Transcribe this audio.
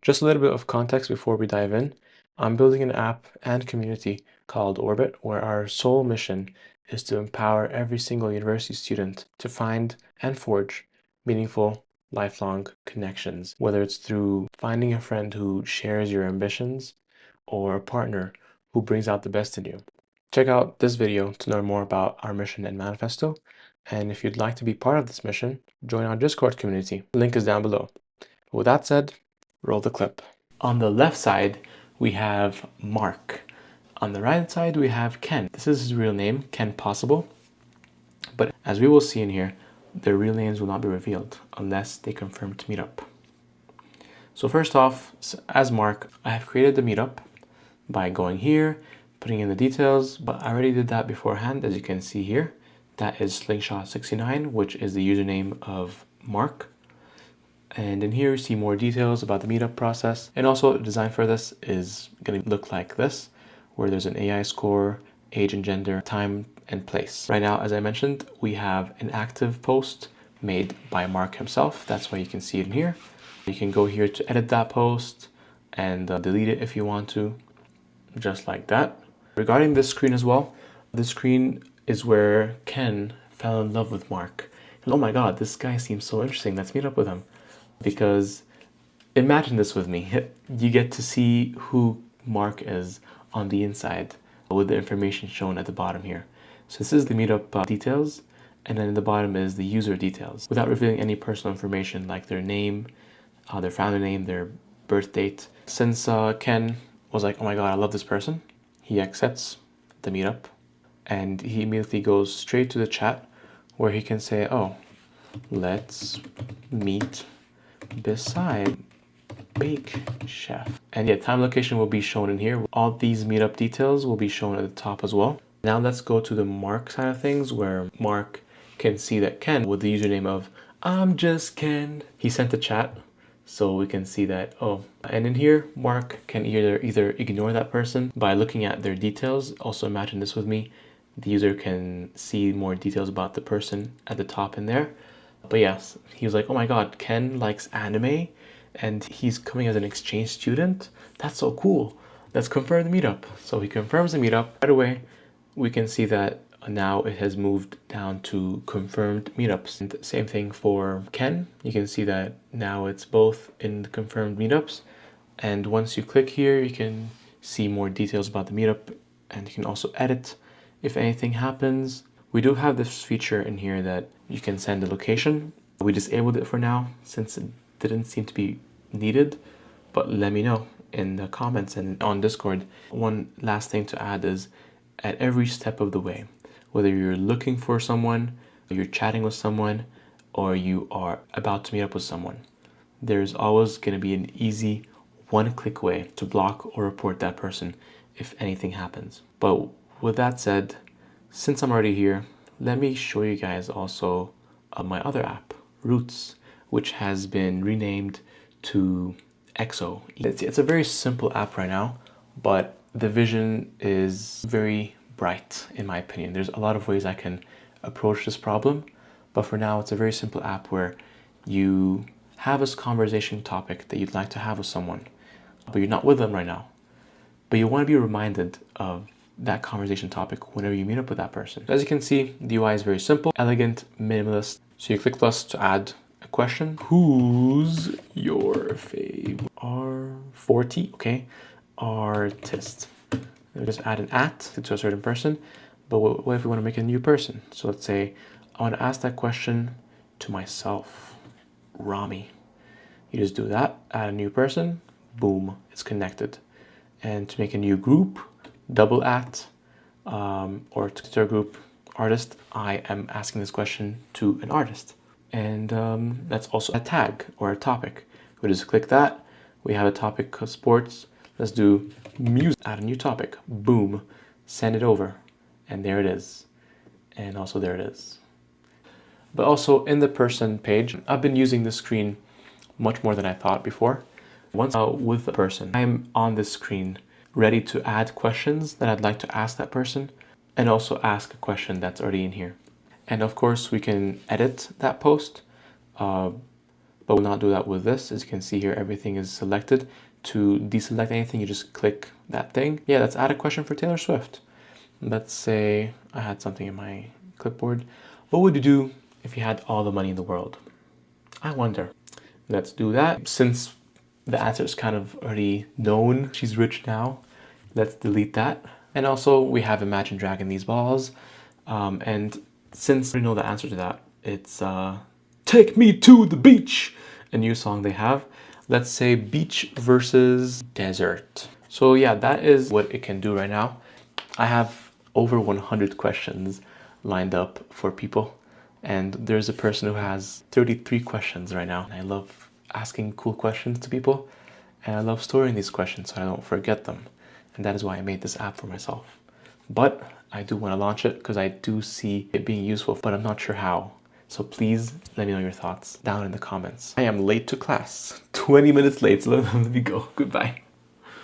Just a little bit of context before we dive in. I'm building an app and community called Orbit, where our sole mission is to empower every single university student to find and forge meaningful, lifelong connections, whether it's through finding a friend who shares your ambitions or a partner who brings out the best in you. Check out this video to learn more about our mission and manifesto. And if you'd like to be part of this mission, join our Discord community. The link is down below. With that said, roll the clip. On the left side, we have Mark. On the right side, we have Ken. This is his real name, Ken Possible. But as we will see in here, their real names will not be revealed unless they confirm to meet up. So first off, as Mark, I have created the meetup by going here, putting in the details, but I already did that beforehand, as you can see here. That is Slingshot69, which is the username of Mark. And in here, you see more details about the meetup process. And also, the design for this is going to look like this, where there's an AI score, age and gender, time and place. Right now, as I mentioned, we have an active post made by Mark himself. That's why you can see it in here. You can go here to edit that post and delete it if you want to, just like that. Regarding this screen as well, this screen is where Ken fell in love with Mark. And oh my God, this guy seems so interesting. Let's meet up with him. Because imagine this with me. You get to see who Mark is on the inside with the information shown at the bottom here. So this is the meetup details, and then in the bottom is the user details, without revealing any personal information like their name, their family name, their birth date. Since Ken was like, oh my God, I love this person, he accepts the meetup, and he immediately goes straight to the chat where he can say, oh, let's meet beside Bake Chef. And yeah, time location will be shown in here. All these meetup details will be shown at the top as well. Now let's go to the Mark side of things, where Mark can see that Ken, with the username of I'm just Ken, he sent a chat, so we can see that, oh. And in here, Mark can either ignore that person by looking at their details. Also imagine this with me. The user can see more details about the person at the top in there. But yes, he was like, oh my God, Ken likes anime and he's coming as an exchange student. That's so cool. Let's confirm the meetup. So he confirms the meetup. Right away, we can see that now it has moved down to confirmed meetups. And same thing for Ken. You can see that now it's both in the confirmed meetups. And once you click here, you can see more details about the meetup, and you can also edit if anything happens. We do have this feature in here that you can send a location. We disabled it for now since it didn't seem to be needed, but let me know in the comments and on Discord. One last thing to add is at every step of the way, whether you're looking for someone, you're chatting with someone, or you are about to meet up with someone, there's always going to be an easy one-click way to block or report that person if anything happens. But with that said, since I'm already here, let me show you guys also my other app, Roots, which has been renamed to EXO. It's a very simple app right now, but the vision is very bright in my opinion. There's a lot of ways I can approach this problem, but for now it's a very simple app where you have a conversation topic that you'd like to have with someone, but you're not with them right now. But you want to be reminded of that conversation topic whenever you meet up with that person. As you can see, the UI is very simple, elegant, minimalist. So you click plus to add a question. Who's your favorite R40, okay, artist? Just add an at to a certain person. But what if we want to make a new person? So let's say I want to ask that question to myself, Rami. You just do that, add a new person, boom, it's connected. And to make a new group, double at, or to a group artist, I am asking this question to an artist. And that's also a tag or a topic. We just click that. We have a topic of sports. Let's do music, add a new topic, boom, send it over. And there it is. And also there it is. But also in the person page, I've been using this screen much more than I thought before. Once with the person, I'm on this screen ready to add questions that I'd like to ask that person, and also ask a question that's already in here. And of course, we can edit that post but we'll not do that with this. As you can see here, everything is selected. To deselect anything, you just click that thing. Yeah, let's add a question for Taylor Swift. Let's say I had something in my clipboard. What would you do if you had all the money in the world? I wonder. Let's do that. Since the answer is kind of already known, she's rich now, let's delete that. And also we have Imagine Dragging These Balls. And since we know the answer to that, it's Take Me to the Beach, a new song they have. Let's say beach versus desert. So yeah, that is what it can do right now. I have over 100 questions lined up for people, and there's a person who has 33 questions right now. I love asking cool questions to people, and I love storing these questions so I don't forget them. And that is why I made this app for myself. But I do want to launch it because I do see it being useful, but I'm not sure how. So please let me know your thoughts down in the comments. I am late to class, 20 minutes late, so let me go. Goodbye.